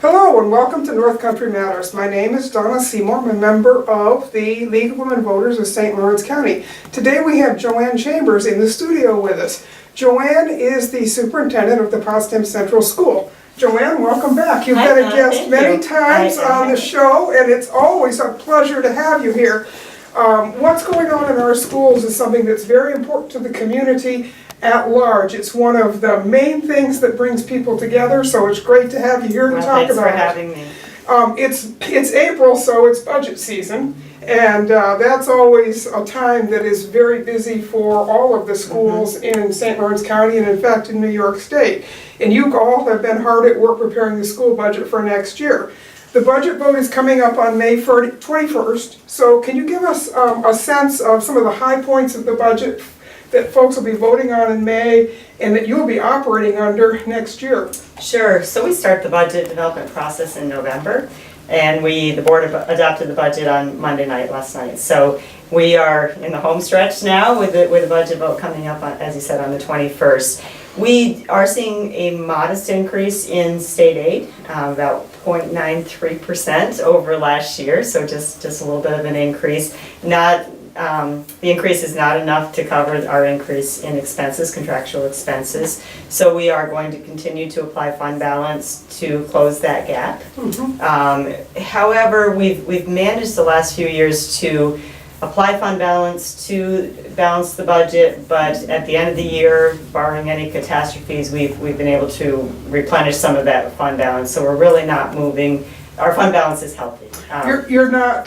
Hello and welcome to North Country Matters. My name is Donna Seymour. I'm a member of the League of Women Voters of St. Lawrence County. Today we have Joann Chambers in the studio with us. Joann is the superintendent of the Potsdam Central School. Joann, welcome back. You've been a guest many times on the show, and it's always a pleasure to have you here. What's going on in our schools is something that's very important to the community at large. It's one of the main things that brings people together, so it's great to have you here to talk about it. Thanks for having me. It's April, so it's budget season, and that's always a time that is very busy for all of the schools in St. Lawrence County and in fact in New York State. And you all have been hard at work preparing the school budget for next year. The budget vote is coming up on May 21st, so can you give us a sense of some of the high points of the budget that folks will be voting on in May and that you'll be operating under next year? Sure. So we start the budget development process in November, and the board adopted the budget on Monday night, last night. So we are in the home stretch now with the budget vote coming up, as you said, on the 21st. We are seeing a modest increase in state aid, about 0.93% over last year, so just a little bit of an increase. The increase is not enough to cover our increase in expenses, contractual expenses. So we are going to continue to apply fund balance to close that gap. However, we've managed the last few years to apply fund balance to balance the budget, but at the end of the year, barring any catastrophes, we've been able to replenish some of that fund balance. So we're really not moving. Our fund balance is healthy. You're not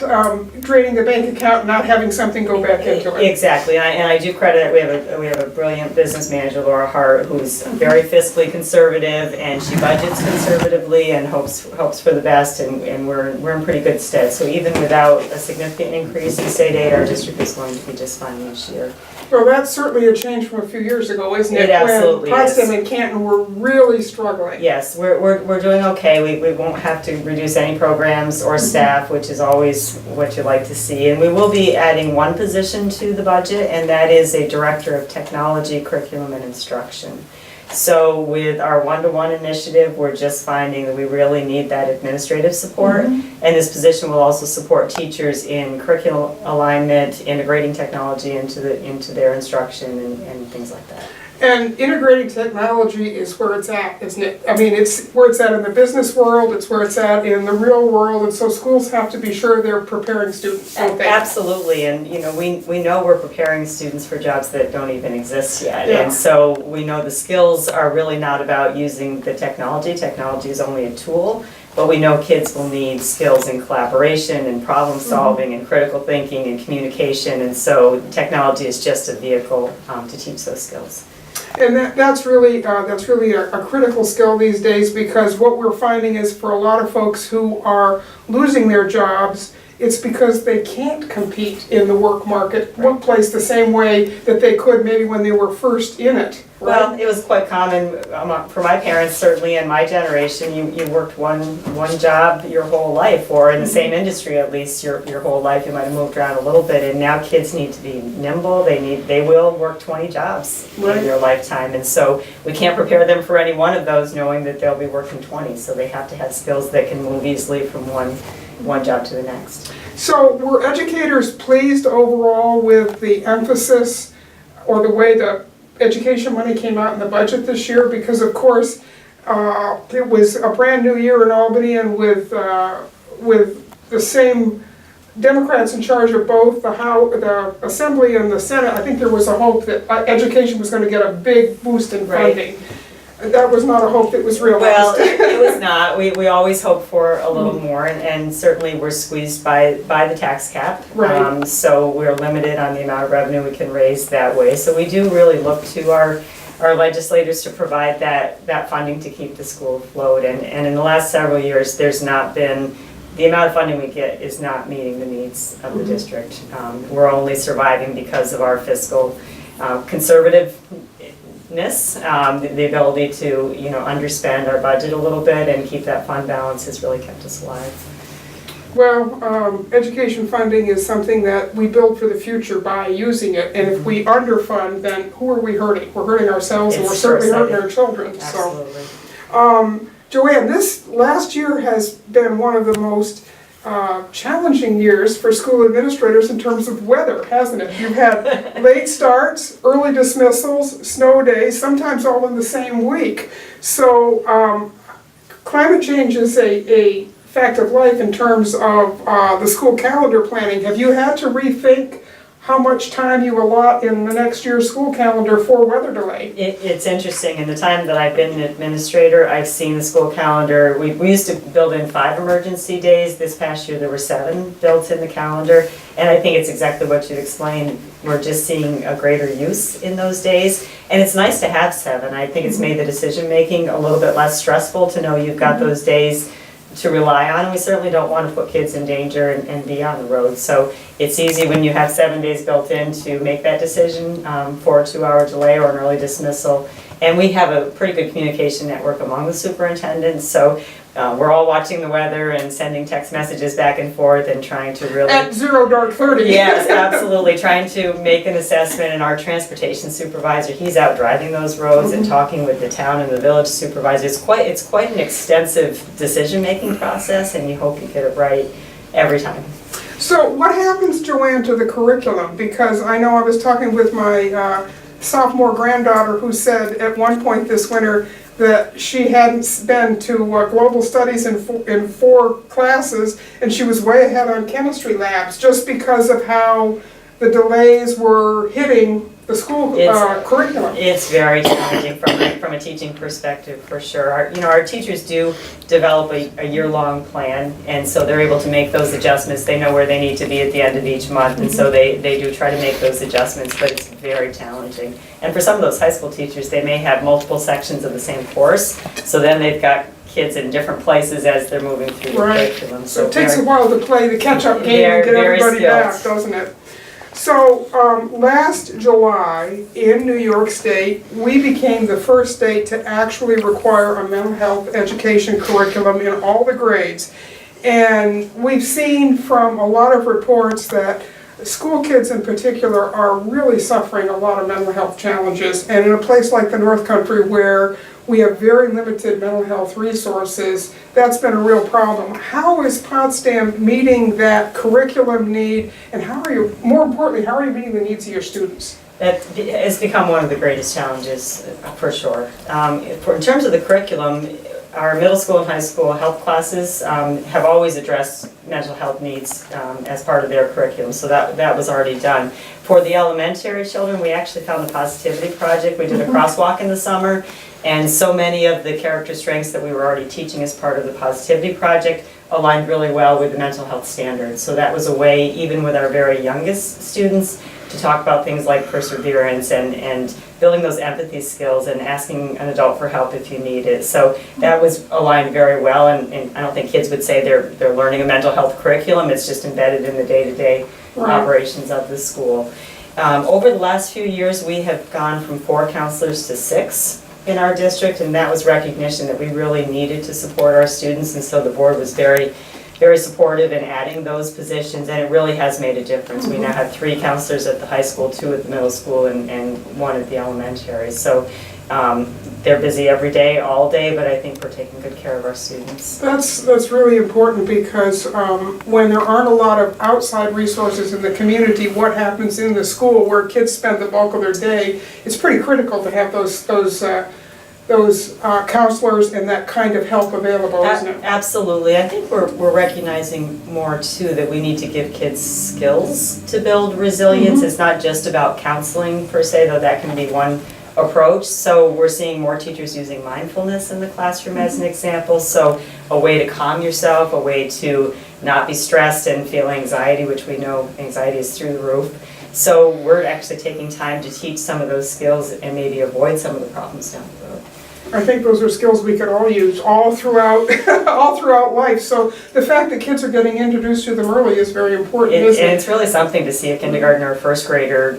draining the bank account, not having something go back into it. Exactly, and I do credit, we have a brilliant business manager, Laura Hart, who's very fiscally conservative, and she budgets conservatively and hopes for the best, and we're in pretty good stead. So even without a significant increase in state aid, our district is going to be just fine this year. Well, that's certainly a change from a few years ago, isn't it? It absolutely when Potsdam is. and Canton were really struggling. Yes, we're doing okay. We won't have to reduce any programs or staff, which is always what you like to see. And we will be adding one position to the budget, and that is a director of technology, curriculum, and instruction. So with our one-to-one initiative, we're just finding that we really need that administrative support. And this position will also support teachers in curriculum alignment, integrating technology into their instruction and things like that. And integrating technology is where it's at, isn't it? I mean, it's where it's at in the business world, it's where it's at in the real world, and so schools have to be sure they're preparing students, don't they? Absolutely, and we know we're preparing students for jobs that don't even exist yet. Yeah. And so we know the skills are really not about using the technology. Technology is only a tool, but we know kids will need skills in collaboration and problem solving and critical thinking and communication, and so technology is just a vehicle to teach those skills. And that's really a critical skill these days, because what we're finding is for a lot of folks who are losing their jobs, it's because they can't compete in the work workplace the same way that they could maybe when they were first in it. Right? Well, it was quite common for my parents, certainly in my generation. You worked one job your whole life, or in the same industry at least your whole life. You might have moved around a little bit, and now kids need to be nimble. They will work 20 jobs in their lifetime, and so we can't prepare them for any one of those knowing that they'll be working 20. So they have to have skills that can move easily from one job to the next. So were educators pleased overall with the emphasis or the way the education money came out in the budget this year? Because of course it was a brand new year in Albany, and with the same Democrats in charge of both the Assembly and the Senate, I think there was a hope that education was going to get a big boost in funding. That was not a hope that was realized. Well, it was not. We always hope for a little more, and certainly we're squeezed by the tax cap. Right. So we're limited on the amount of revenue we can raise that way. So we do really look to our legislators to provide that funding to keep the school afloat. And in the last several years, there's not been, the amount of funding we get is not meeting the needs of the district. We're only surviving because of our fiscal conservative the ability to underspend our budget a little bit and keep that fund balance has really kept us alive. Well, education funding is something that we build for the future by using it, and if we underfund, then who are we hurting? We're hurting ourselves, and we're certainly hurting our children. Absolutely. So, Joann, this last year has been one of the most challenging years for school administrators in terms of weather, hasn't it? You've had late starts, early dismissals, snow days, sometimes all in the same week. So climate change is a fact of life in terms of the school calendar planning. Have you had to rethink how much time you allot in the next year's school calendar for weather delay? It's interesting. In the time that I've been an administrator, I've seen the school calendar. We used to build in 5 emergency days. This past year there were 7 built in the calendar. And I think it's exactly what you explained. We're just seeing a greater use in those days. And it's nice to have 7. I think it's made the decision making a little bit less stressful to know you've got those days to rely on, and we certainly don't want to put kids in danger and be on the road. So it's easy when you have 7 days built in to make that decision for a 2-hour delay or an early dismissal. And we have a pretty good communication network among the superintendents, so we're all watching the weather and sending text messages back and forth and trying to really... At 0 dark 30. Yes, absolutely. Trying to make an assessment, and our transportation supervisor, he's out driving those roads and talking with the town and the village supervisor. It's quite an extensive decision-making process, and you hope you get it right every time. So what happens, Joann, to the curriculum? Because I know I was talking with my sophomore granddaughter who said at one point this winter that she hadn't been to global studies in 4 classes, and she was way ahead on chemistry labs just because of how the delays were hitting the school curriculum. It's very challenging from a teaching perspective, for sure. Our teachers do develop a year-long plan, and so they're able to make those adjustments. They know where they need to be at the end of each month, and so they do try to make those adjustments, but it's very challenging. And for some of those high school teachers, they may have multiple sections of the same course, so then they've got kids in different places as they're moving through the curriculum. So it takes a while to play the catch-up game and get everybody back, doesn't it? So last July in New York State, we became the first state to actually require a mental health education curriculum in all the grades. And we've seen from a lot of reports that school kids in particular are really suffering a lot of mental health challenges. And in a place like the North Country where we have very limited mental health resources, that's been a real problem. How is Potsdam meeting that curriculum need, and more importantly, how are you meeting the needs of your students? That has become one of the greatest challenges, for sure. In terms of the curriculum, our middle school and high school health classes have always addressed mental health needs as part of their curriculum, so that was already done. For the elementary children, we actually found the Positivity Project. We did a crosswalk in the summer, and so many of the character strengths that we were already teaching as part of the Positivity Project aligned really well with the mental health standards. So that was a way, even with our very youngest students, to talk about things like perseverance and building those empathy skills and asking an adult for help if you need it. So that was aligned very well, and I don't think kids would say they're learning a mental health curriculum. It's just embedded in the day-to-day operations of the school. Over the last few years, we have gone from 4 counselors to 6 in our district, and that was recognition that we really needed to support our students, and so the board was very supportive in adding those positions, and it really has made a difference. We now have 3 counselors at the high school, 2 at the middle school, and 1 at the elementary. So they're busy every day, all day, but I think we're taking good care of our students. That's really important, because when there aren't a lot of outside resources in the community, what happens in the school where kids spend the bulk of their day, it's pretty critical to have those counselors and that kind of help available, isn't it? Absolutely. I think we're recognizing more too that we need to give kids skills to build resilience. It's not just about counseling per se, though that can be one approach. So we're seeing more teachers using mindfulness in the classroom as an example. So a way to calm yourself, a way to not be stressed and feel anxiety, which we know anxiety is through the roof. So we're actually taking time to teach some of those skills and maybe avoid some of the problems down the road. I think those are skills we could all use all throughout life. So the fact that kids are getting introduced to them early is very important, isn't it? And it's really something to see a kindergartner or first grader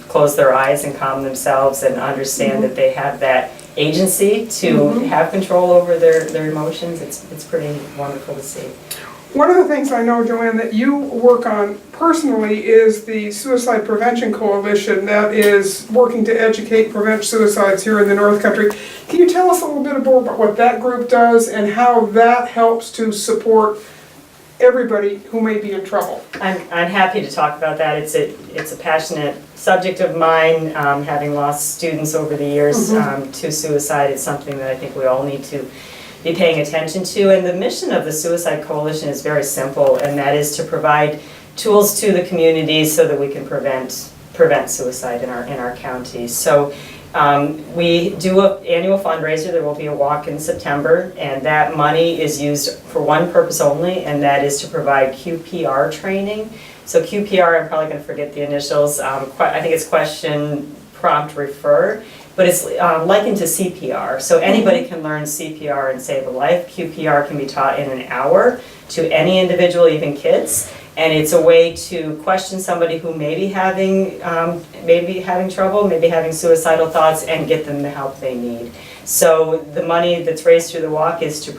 close their eyes and calm themselves and understand that they have that agency to have control over their emotions. It's pretty wonderful to see. One of the things I know, Joann, that you work on personally is the Suicide Prevention Coalition that is working to educate and prevent suicides here in the North Country. Can you tell us a little bit more about what that group does and how that helps to support everybody who may be in trouble? I'm happy to talk about that. It's a passionate subject of mine. Having lost students over the years to suicide, it's something that I think we all need to be paying attention to. And the mission of the Suicide Coalition is very simple, and that is to provide tools to the community so that we can prevent suicide in our county. So we do an annual fundraiser. There will be a walk in September, and that money is used for one purpose only, and that is to provide QPR training. So QPR, I'm probably going to forget the initials. I think it's question, prompt, refer. But it's likened to CPR. So anybody can learn CPR and save a life. QPR can be taught in an hour to any individual, even kids. And it's a way to question somebody who may be having trouble, maybe having suicidal thoughts, and get them the help they need. So the money that's raised through the walk is to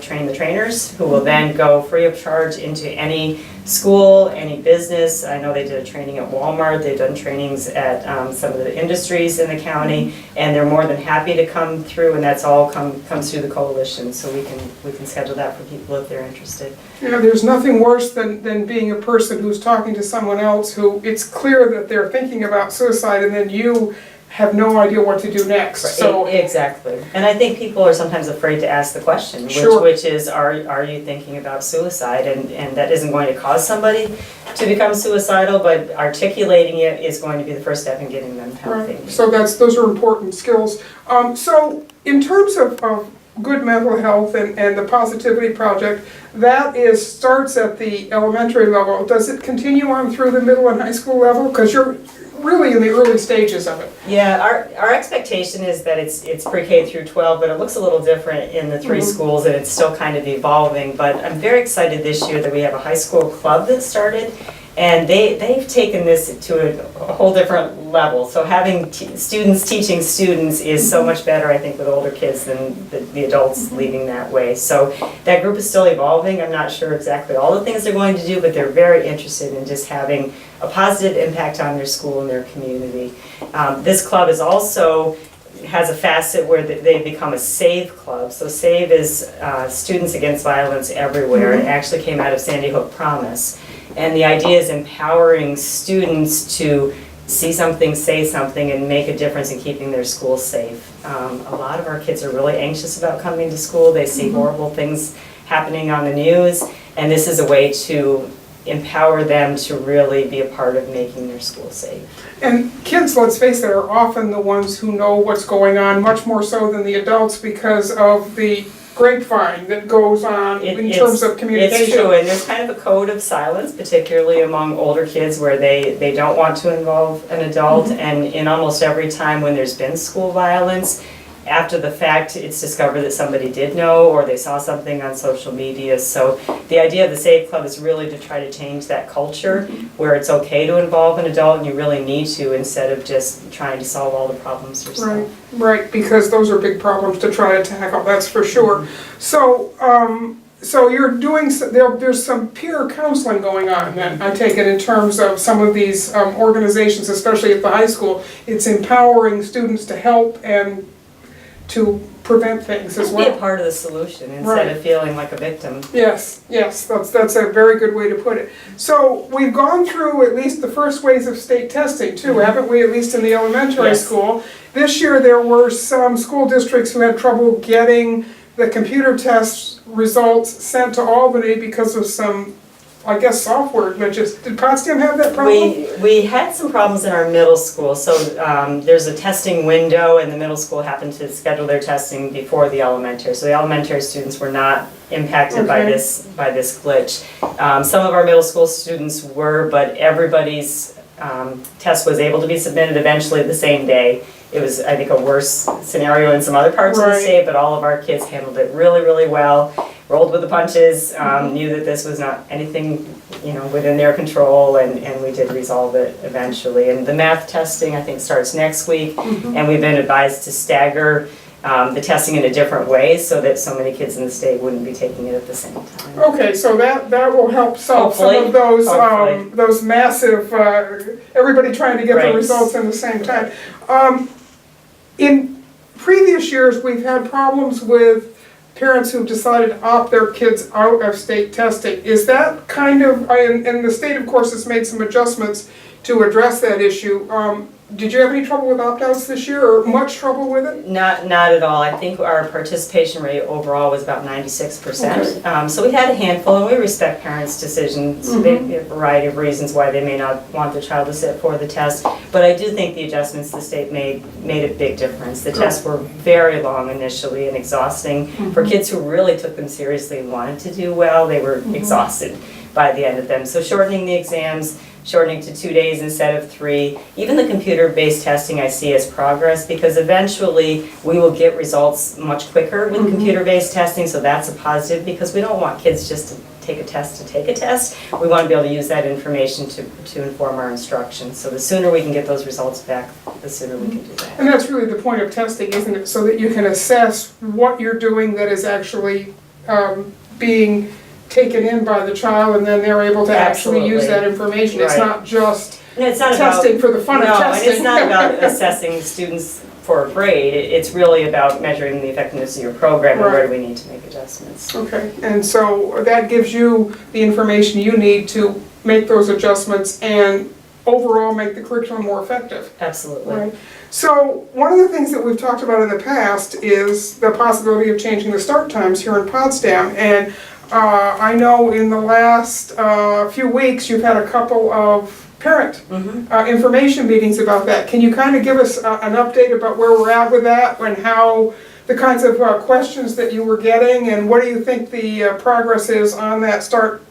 train the trainers, who will then go free of charge into any school, any business. I know they did a training at Walmart. They've done trainings at some of the industries in the county, and they're more than happy to come through. And that's all comes through the coalition. So we can schedule that for people if they're interested. You know, there's nothing worse than being a person who's talking to someone else who it's clear that they're thinking about suicide, and then you have no idea what to do next. So exactly, and I think people are sometimes afraid to ask the question, which is, are you thinking about suicide? And that isn't going to cause somebody to become suicidal, but articulating it is going to be the first step in getting them help. Right. So those are important skills. So in terms of good mental health and the Positivity Project, that starts at the elementary level. Does it continue on through the middle and high school level? Because you're really in the early stages of it. Yeah, our expectation is that it's pre-K through 12, but it looks a little different in the three schools, and it's still kind of evolving. But I'm very excited this year that we have a high school club that started, and they've taken this to a whole different level. So having students teaching students is so much better, I think, with older kids than the adults leading that way. So that group is still evolving. I'm not sure exactly all the things they're going to do, but they're very interested in just having a positive impact on their school and their community. This club is also has a facet where they become a SAVE club. So SAVE is Students Against Violence Everywhere. It actually came out of Sandy Hook Promise. And the idea is empowering students to see something, say something, and make a difference in keeping their school safe. A lot of our kids are really anxious about coming to school. They see horrible things happening on the news, and this is a way to empower them to really be a part of making their school safe. And kids, let's face it, are often the ones who know what's going on, much more so than the adults, because of the grapevine that goes on in terms of communication. It's true, and there's kind of a code of silence, particularly among older kids, where they don't want to involve an adult, and in almost every time when there's been school violence, after the fact, it's discovered that somebody did know or they saw something on social media. So the idea of the SAVE Club is really to try to change that culture where it's okay to involve an adult and you really need to, instead of just trying to solve all the problems yourself. Right, because those are big problems to try to tackle, that's for sure. So, so you're doing, there's some peer counseling going on then, I take it, in terms of some of these organizations, especially at the high school. It's empowering students to help and to prevent things as well. Be a part of the solution instead of feeling like a victim. Yes, that's a very good way to put it. So we've gone through at least the first waves of state testing too, haven't we, at least in the elementary school? This year there were some school districts who had trouble getting the computer test results sent to Albany because of some, I guess, software glitches. Did Potsdam have that problem? We had some problems in our middle school. So there's a testing window, and the middle school happened to schedule their testing before the elementary. So the elementary students were not impacted by this glitch. Some of our middle school students were, but everybody's test was able to be submitted eventually the same day. It was, I think, a worse scenario in some other parts of the state, but all of our kids handled it really, really well. Rolled with the punches, knew that this was not anything, within their control, and we did resolve it eventually. And the math testing, I think, starts next week, and we've been advised to stagger the testing in a different way so that so many kids in the state wouldn't be taking it at the same time. Okay, so that will help solve some of Hopefully. those massive, everybody trying to get the Right. results in the same time. In previous years, we've had problems with parents who've decided to opt their kids out of state testing. Is that kind of, and the state, of course, has made some adjustments to address that issue. Did you have any trouble with opt-outs this year, or much trouble with it? Not at all. I think our participation rate overall was about 96%. Okay. So we had a handful, and we respect parents' decisions. They have a variety of reasons why they may not want their child to sit for the test. But I do think the adjustments the state made a big difference. The tests were very long initially and exhausting. For kids who really took them seriously and wanted to do well, they were exhausted by the end of them. So shortening the exams, shortening to 2 days instead of 3. Even the computer-based testing I see as progress, because eventually we will get results much quicker with computer-based testing, so that's a positive, because we don't want kids just to take a test to take a test. We want to be able to use that information to inform our instruction. So the sooner we can get those results back, the sooner we can do that. And that's really the point of testing, isn't it? So that you can assess what you're doing that is actually being taken in by the child, and then they're able to actually use that information. It's Right. not just And it's not testing for the fun of testing. No, and it's not about assessing students for a grade. It's really about measuring the effectiveness of your program and where do we need to make adjustments. Okay, and so that gives you the information you need to make those adjustments and overall make the curriculum more effective. Absolutely. Right. So one of the things that we've talked about in the past is the possibility of changing the start times here in Potsdam. And I know in the last few weeks you've had a couple of parent information meetings about that. Can you kind of give us an update about where we're at with that and how the kinds of questions that you were getting, and what do you think the progress is on that the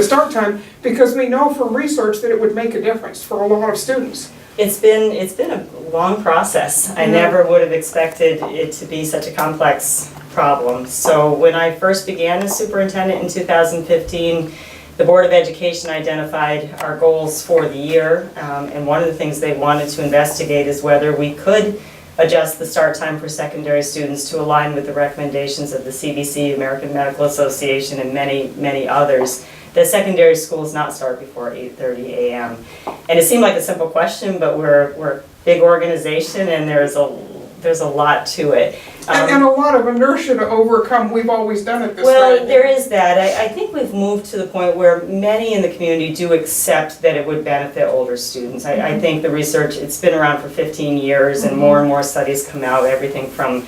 start time? Because we know from research that it would make a difference for a lot of students. It's been a long process. I never would have expected it to be such a complex problem. So when I first began as superintendent in 2015, the Board of Education identified our goals for the year, and one of the things they wanted to investigate is whether we could adjust the start time for secondary students to align with the recommendations of the CDC, American Medical Association, and many others, that secondary schools not start before 8:30 a.m. And it seemed like a simple question, but we're a big organization, and there's a lot to it. And a lot of inertia to overcome. We've always done it this way. Well, there is that. I think we've moved to the point where many in the community do accept that it would benefit older students. I think the research, it's been around for 15 years, and more studies come out, everything from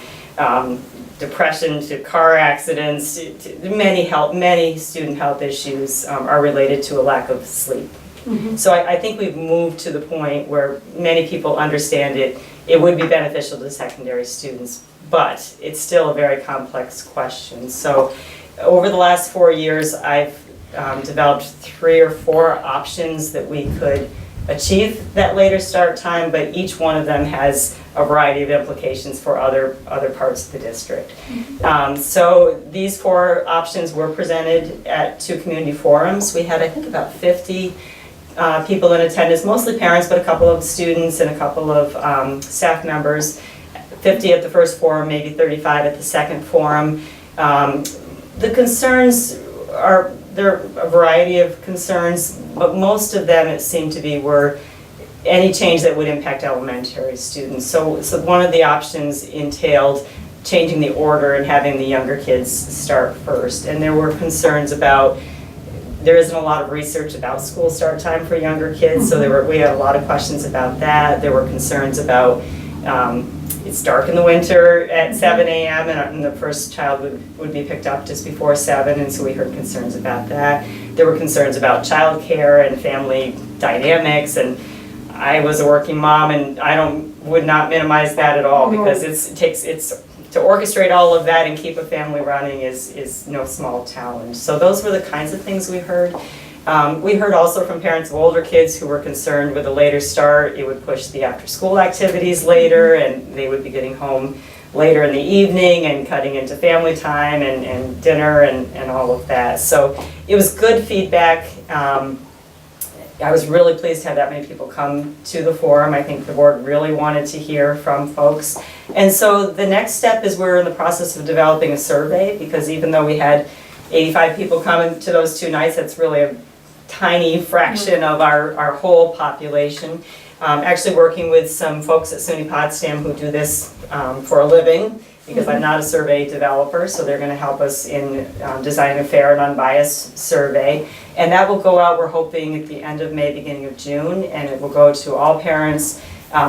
depression to car accidents to many student health issues are related to a lack of sleep. So I think we've moved to the point where many people understand it would be beneficial to secondary students, but it's still a very complex question. So over the last 4 years, I've developed 3 or 4 options that we could achieve that later start time, but each one of them has a variety of implications for other parts of the district. So these 4 options were presented at 2 community forums. We had, I think, about 50 people in attendance, mostly parents, but a couple of students and a couple of staff members. 50 at the first forum, maybe 35 at the second forum. The concerns are, there are a variety of concerns, but most of them, it seemed to be, were any change that would impact elementary students. So one of the options entailed changing the order and having the younger kids start first. And there were concerns about, there isn't a lot of research about school start time for younger kids, so we had a lot of questions about that. There were concerns about, it's dark in the winter at 7 a.m. and the first child would be picked up just before 7, and so we heard concerns about that. There were concerns about childcare and family dynamics, and I was a working mom, and I would not minimize that at all, because to orchestrate all of that and keep a family running is no small challenge. So those were the kinds of things we heard. We heard also from parents of older kids who were concerned with a later start. It would push the after-school activities later, and they would be getting home later in the evening and cutting into family time and dinner and all of that. So it was good feedback. I was really pleased to have that many people come to the forum. I think the board really wanted to hear from folks. And so the next step is we're in the process of developing a survey, because even though we had 85 people coming to those 2 nights, that's really a tiny fraction of our whole population. Actually working with some folks at SUNY Potsdam who do this for a living, because I'm not a survey developer, so they're going to help us in designing a fair and unbiased survey. And that will go out, we're hoping, at the end of May, beginning of June, and it will go to all parents,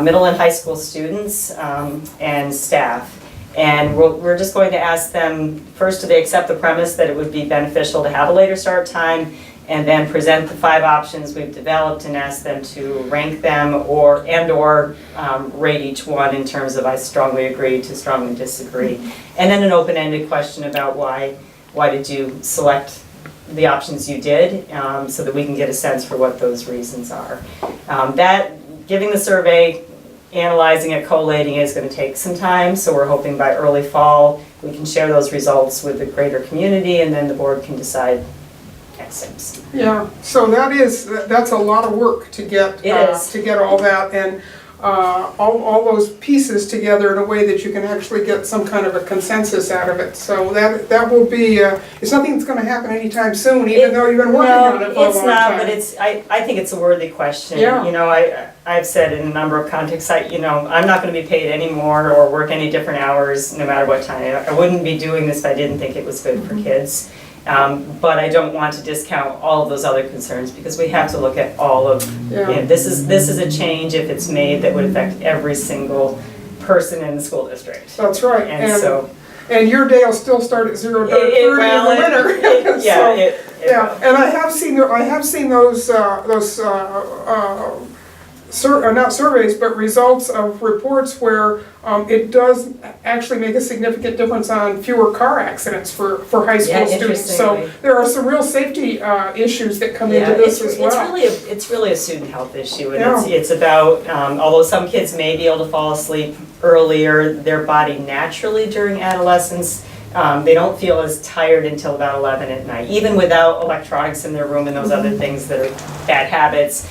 middle and high school students, and staff. And we're just going to ask them, first, do they accept the premise that it would be beneficial to have a later start time, and then present the 5 options we've developed and ask them to rank them or rate each one in terms of I strongly agree to strongly disagree. And then an open-ended question about why did you select the options you did, so that we can get a sense for what those reasons are. Giving the survey, analyzing it, collating it is going to take some time, so we're hoping by early fall we can share those results with the greater community, and then the board can decide next steps. Yeah, so that's a lot of work to get all that and all those pieces together in a way that you can actually get some kind of a consensus out of it. So that will be it's nothing that's going to happen anytime soon, even though you've been working on it for a long time. It's not, but I think it's a worthy question. Yeah. You know, I've said in a number of contexts, I'm not going to be paid any more or work any different hours no matter what time. I wouldn't be doing this if I didn't think it was good for kids. But I don't want to discount all of those other concerns, because we have to look at all of, this is a change, if it's made, that would affect every single person in the school district. That's right. And your day will still start at 0 dark 30 in the winter. And I have seen those not surveys, but results of reports where it does actually make a significant difference on fewer car accidents for high school students. So there are some real safety issues that come into this as well. It's really a student health issue, and it's about, although some kids may be able to fall asleep earlier, their body naturally during adolescence, they don't feel as tired until about 11 at night, even without electronics in their room and those other things that are bad habits.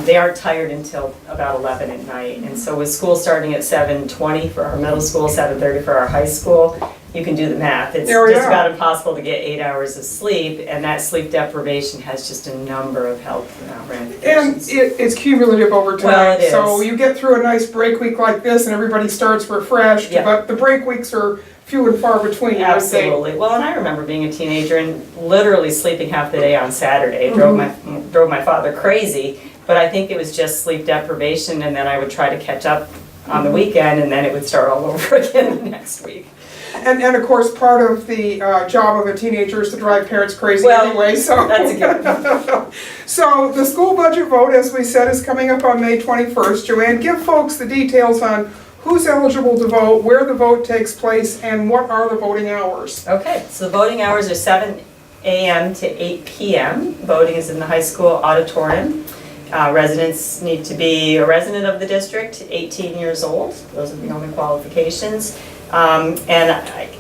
They aren't tired until about 11 at night. And so with school starting at 7:20 for our middle school, 7:30 for our high school, you can do the math. It's just about impossible to get 8 hours of sleep, and that sleep deprivation has just a number of health ramifications. And it's cumulative over time. Well, it is. So you get through a nice break week like this and everybody starts refreshed, but the break weeks are few and far between. Absolutely. Well, and I remember being a teenager and literally sleeping half the day on Saturday. It drove my father crazy. But I think it was just sleep deprivation, and then I would try to catch up on the weekend, and then it would start all over again the next week. And of course, part of the job of a teenager is to drive parents crazy anyway. So that's a good. So the school budget vote, as we said, is coming up on May 21st. Joann, give folks the details on who's eligible to vote, where the vote takes place, and what are the voting hours. Okay, so the voting hours are 7 a.m. to 8 p.m. Voting is in the high school auditorium. Residents need to be a resident of the district, 18 years old. Those are the only qualifications. And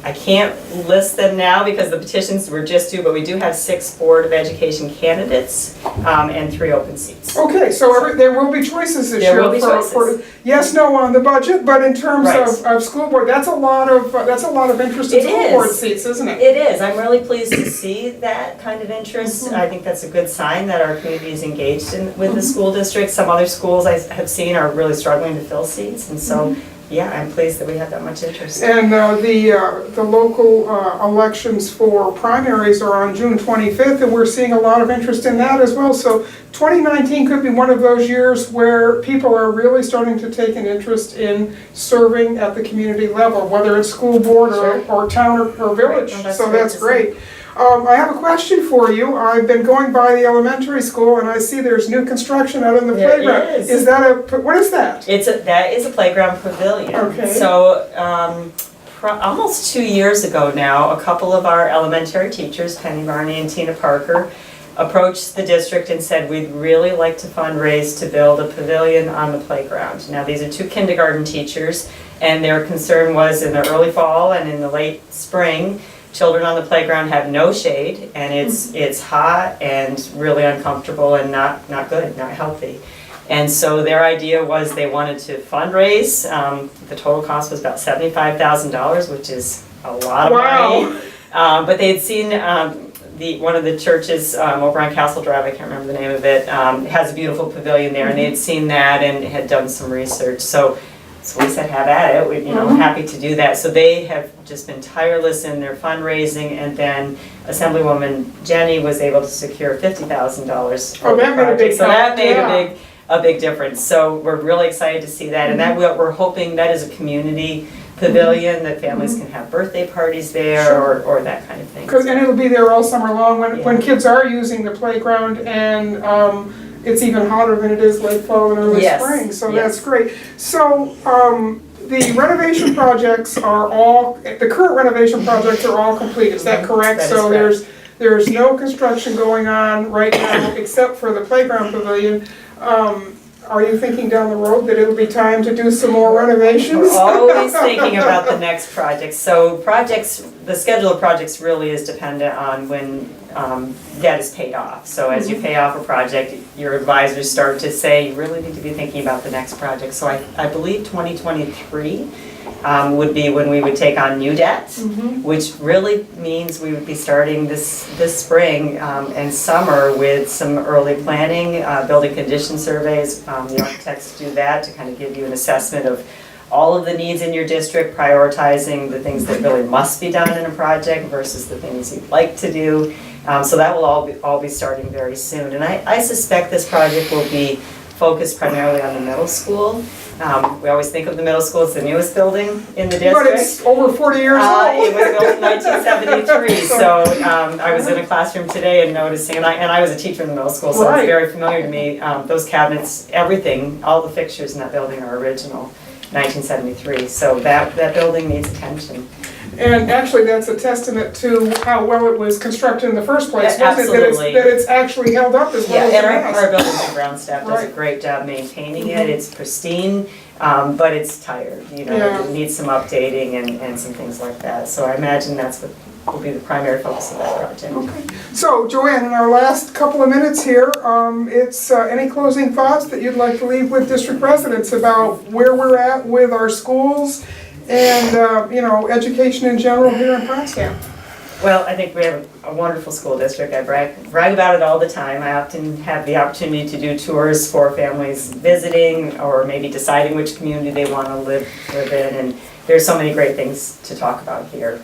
I can't list them now because the petitions were just due, but we do have 6 Board of Education candidates and 3 open seats. Okay, so there will be choices this year. There will be choices. Yes, no on the budget, but in terms of school board, that's a lot of interest in school board seats, isn't it? It is. I'm really pleased to see that kind of interest. I think that's a good sign that our community is engaged with the school district. Some other schools I have seen are really struggling to fill seats, and so. Yeah, I'm pleased that we have that much interest. And the local elections for primaries are on June 25th, and we're seeing a lot of interest in that as well. So 2019 could be one of those years where people are really starting to take an interest in serving at the community level, whether it's school board or town or village. So that's great. I have a question for you. I've been going by the elementary school and I see there's new construction out in the playground. Is that what is that? That is a playground pavilion. Okay. So almost 2 years ago now, a couple of our elementary teachers, Penny Varney and Tina Parker, approached the district and said, we'd really like to fundraise to build a pavilion on the playground. Now these are 2 kindergarten teachers, and their concern was in the early fall and in the late spring children on the playground have no shade, and it's hot and really uncomfortable and not good, not healthy. And so their idea was they wanted to fundraise. The total cost was about $75,000, which is a lot of money. But they had seen one of the churches over on Castle Drive, I can't remember the name of it, has a beautiful pavilion there, and they had seen that and had done some research. So we said, have at it. We're happy to do that. So they have just been tireless in their fundraising, and then Assemblywoman Jenny was able to secure $50,000 for the project. So that made a big difference. So we're really excited to see that, and that we're hoping that is a community pavilion that families can have birthday parties there, or that kind of thing. And it'll be there all summer long when kids are using the playground, and it's even hotter than it is late fall and early spring, so that's great. So the renovation projects are all, the current renovation projects are all complete, is that correct? That is correct. There's no construction going on right now except for the playground pavilion. Are you thinking down the road that it'll be time to do some more renovations? We're always thinking about the next project. So the schedule of projects really is dependent on when debt is paid off. So as you pay off a project, your advisors start to say, you really need to be thinking about the next project. So I believe 2023 would be when we would take on new debt, which really means we would be starting this spring and summer with some early planning, building condition surveys. The architects do that to kind of give you an assessment of all of the needs in your district, prioritizing the things that really must be done in a project versus the things you'd like to do. So that will all be starting very soon. And I suspect this project will be focused primarily on the middle school. We always think of the middle school as the newest building in the district. But it's over 40 years old. It was built in 1973, so I was in a classroom today and noticing, and I was a teacher in the middle school, so it's very familiar to me. Those cabinets, everything, all the fixtures in that building are original, 1973, so that building needs attention. And actually, that's a testament to how well it was constructed in the first place, wasn't it? That it's actually held up as well as it has. Our buildings and ground staff does a great job maintaining it. It's pristine, but it's tired. It needs some updating and some things like that. So I imagine that's what will be the primary focus of that project. Okay. So Joann, in our last couple of minutes here, it's any closing thoughts that you'd like to leave with district residents about where we're at with our schools and education in general here in Potsdam? Well, I think we have a wonderful school district. I brag about it all the time. I often have the opportunity to do tours for families visiting or maybe deciding which community they want to live in, and there's so many great things to talk about here.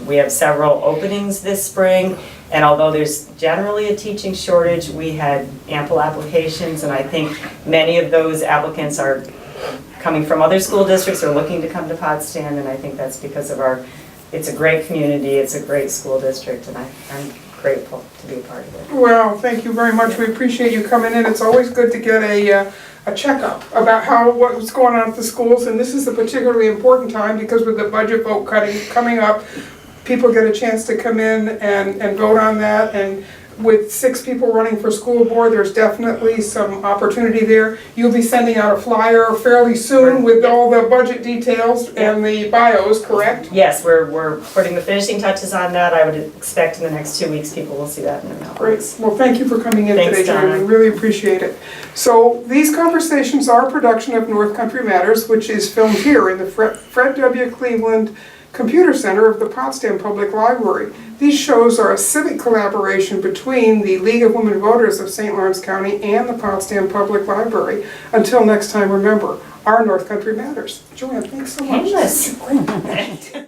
We have several openings this spring, and although there's generally a teaching shortage, we had ample applications, and I think many of those applicants are coming from other school districts or looking to come to Potsdam, and I think that's because of it's a great community, it's a great school district, and I'm grateful to be a part of it. Well, thank you very much. We appreciate you coming in. It's always good to get a checkup about what's going on at the schools, and this is a particularly important time because with the budget vote coming up, people get a chance to come in and vote on that, and with 6 people running for school board, there's definitely some opportunity there. You'll be sending out a flyer fairly soon with all the budget details and the bios, correct? Yes, we're putting the finishing touches on that. I would expect in the next 2 weeks people will see that in their mailbox. Great. Well, thank you for coming in Thanks, today, Joann. We really appreciate it. So these conversations are a production of North Country Matters, which is filmed here in the Fred W. Cleveland Computer Center of the Potsdam Public Library. These shows are a civic collaboration between the League of Women Voters of St. Lawrence County and the Potsdam Public Library. Until next time, remember, our North Country matters. Joann, thanks so much. Painless.